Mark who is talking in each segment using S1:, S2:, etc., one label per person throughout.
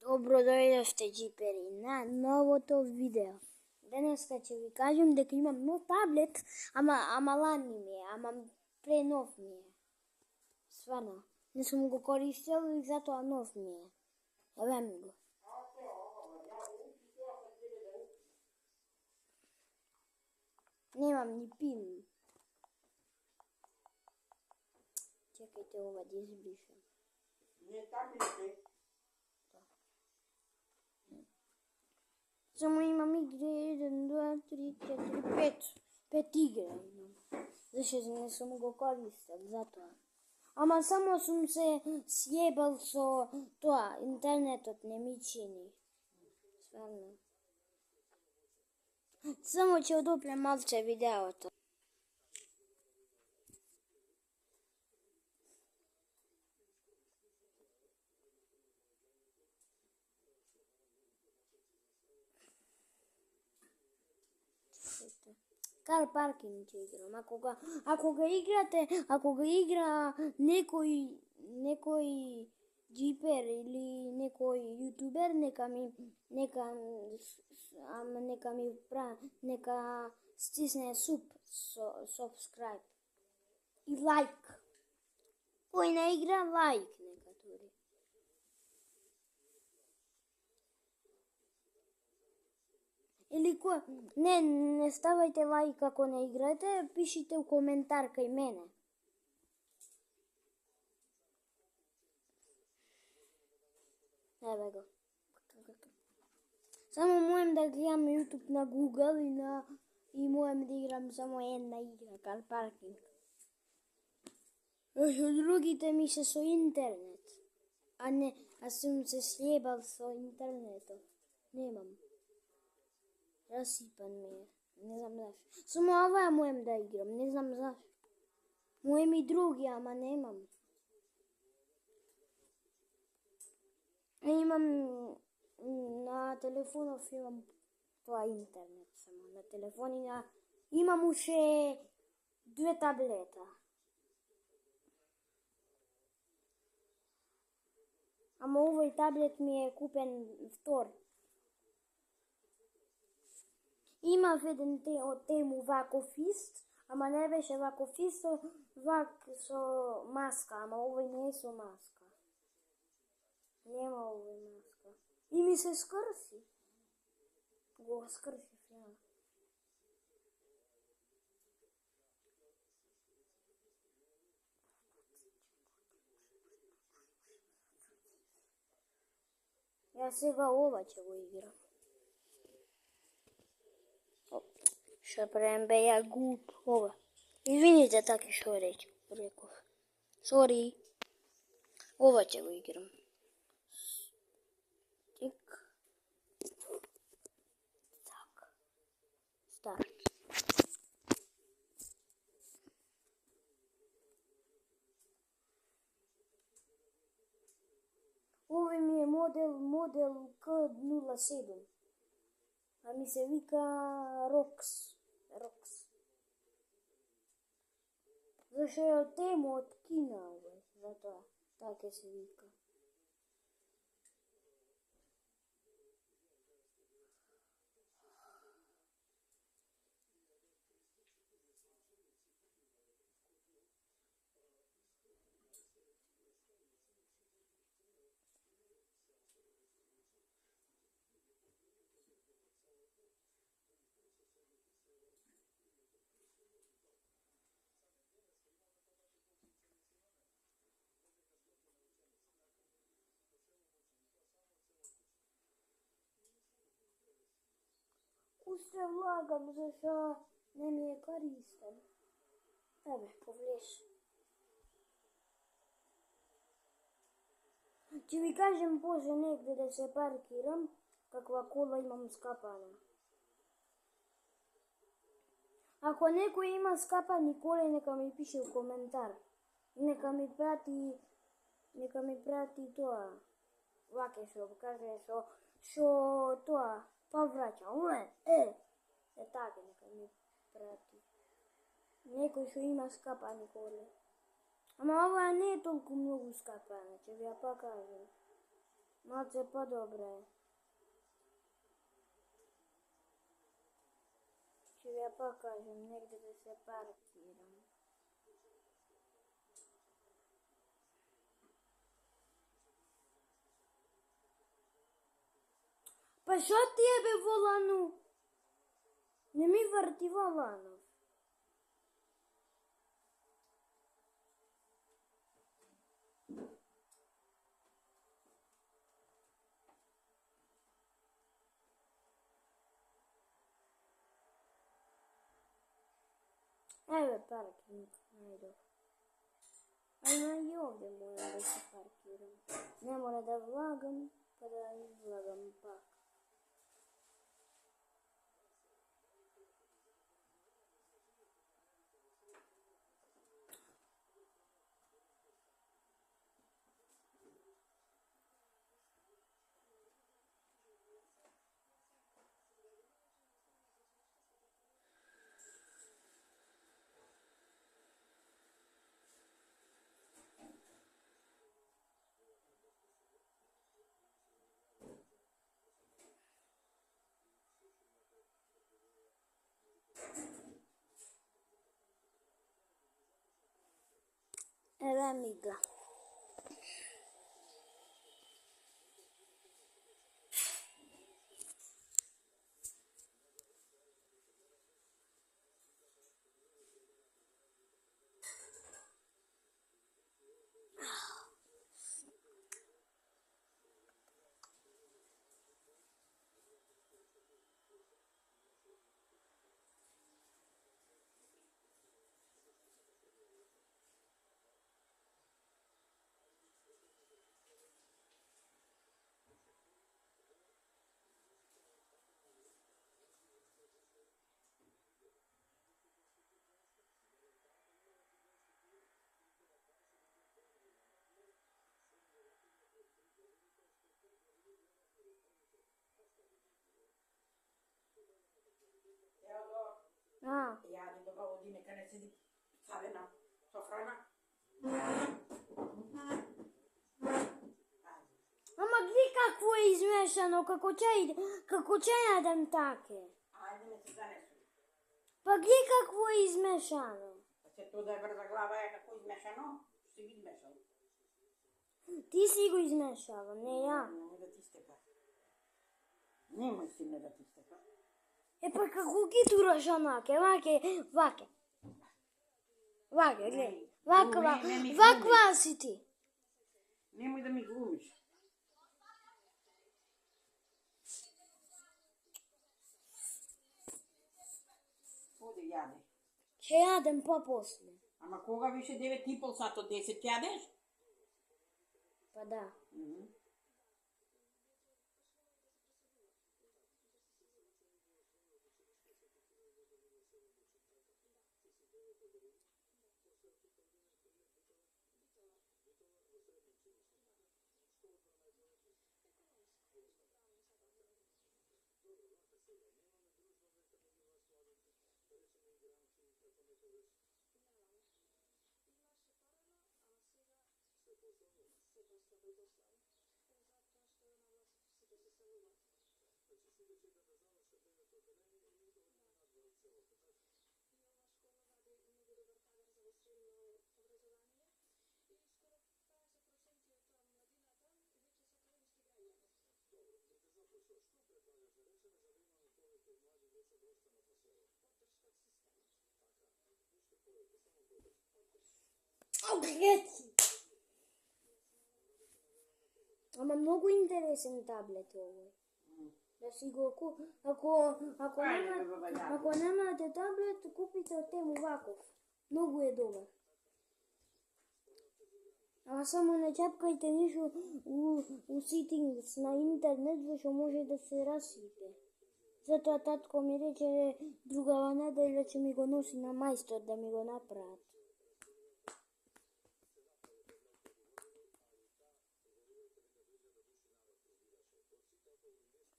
S1: Добро дојдовте, джипери, на новото видео. Денеска ќе ви кажем дека имам нов таблет, ама лани ми е, ама пренов ми е. Стварно, не сум го користел и затоа нов ми е. Еве ми го. Немам ни пин. Чекајте ова да избришам.
S2: Не таблете.
S1: Само имам игри 1, 2, 3, 4, 5. 5 игри имам. Зашто не сум го користел, затоа. Ама само сум се сјебал со тоа, интернетот не ми чини. Стварно. Само ќе одопрем малце видеото. Кар паркинг ќе играм. Ако го игра некој джипер или некој јутубер, нека стисне subscribe и лайк. Кој не игра, лайк нека тури. Или не ставајте лайк ако не играте, пишите у коментар кај мене. Еве го. Само можем да гледам YouTube на Google и можем да играм само една игра, Car Parking. Другите ми се со интернет. А сум се сјебал со интернетот. Немам. Расипан ми е. Не знам зашто. Само ова можем да играм, не знам зашто. Можем и други, ама немам. Имам на телефонов имам тоа интернет само. На телефони имам уште 2 таблета. Ама овој таблет ми е купен втор. Имав еден од тему вакофист, ама не беше вакофист, со маска, ама овој не е со маска. Нема овој маска. И ми се скрси. Го скрсив, ја. Ја сега ова ќе го играм. Што правим бе, ја гуп ова. Извините така што реков. Сори. Ова ќе го играм. Тик. Так. Старт. Овој ми е модел К07. А ми се вика Рокс. Зашто е од тему од Кина овој, затоа така се вика. Уште влагам, зашто не ми е користен. Еве, повлеш. Ќе ви кажем после негде да се паркирам, каква кола имам скапана. Ако некој има скапани коли, нека ми пише у коментар. Нека ми прати тоа. Ваке што каже што тоа повраќа. Така нека ми прати. Некој што има скапани коли. Ама ова не е толку многу скапана, ќе ви ја покажам. Малце по-добре. Ќе ви ја покажем негде да се паркирам. Па шо ти е бе волану? Не ми врти волану. Еве паркинг, најдов. Ајма и овде мора да се паркирам. Не мора да влагам, па да извлагам пак. Еве амига.
S2: Јади да го оди, нека не седи царена софрана.
S1: Ама гли какво е измешано, како ќе јадем таке.
S2: Ајде ме се занесу.
S1: Па гли какво е измешано.
S2: Се тоа да е брза глава е како измешано, си ги измешал.
S1: Ти си го измешала, не ја.
S2: Немој да ти стека. Немој си не да ти стека.
S1: Е па како ги тураш онаке, ваке. Ваке, гледај. Ваква си ти.
S2: Немој да ми глумиш. Оди јаде.
S1: Ќе јадем по-после.
S2: Ама кога више 9,5 сато, 10 јадеш?
S1: Па да. Ама многу интересен таблет овој. Да си го ако немате таблет, купите од Тему ваков. Многу е добар. Ама само не чепкајте ништо у settings на интернет, зашто може да се расипе. Затоа татко ми рече другава неделја ќе ми го носи на мајстор да ми го направат.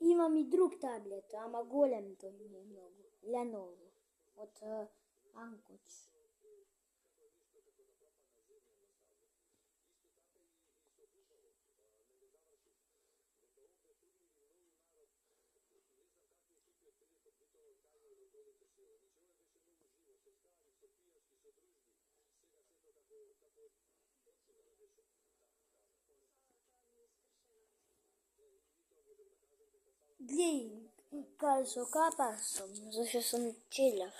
S1: Имам и друг таблет, ама голем тој ми е многу. Lenovo од Анкоч. Глеј, кажу со капа сум, зашто сум челав.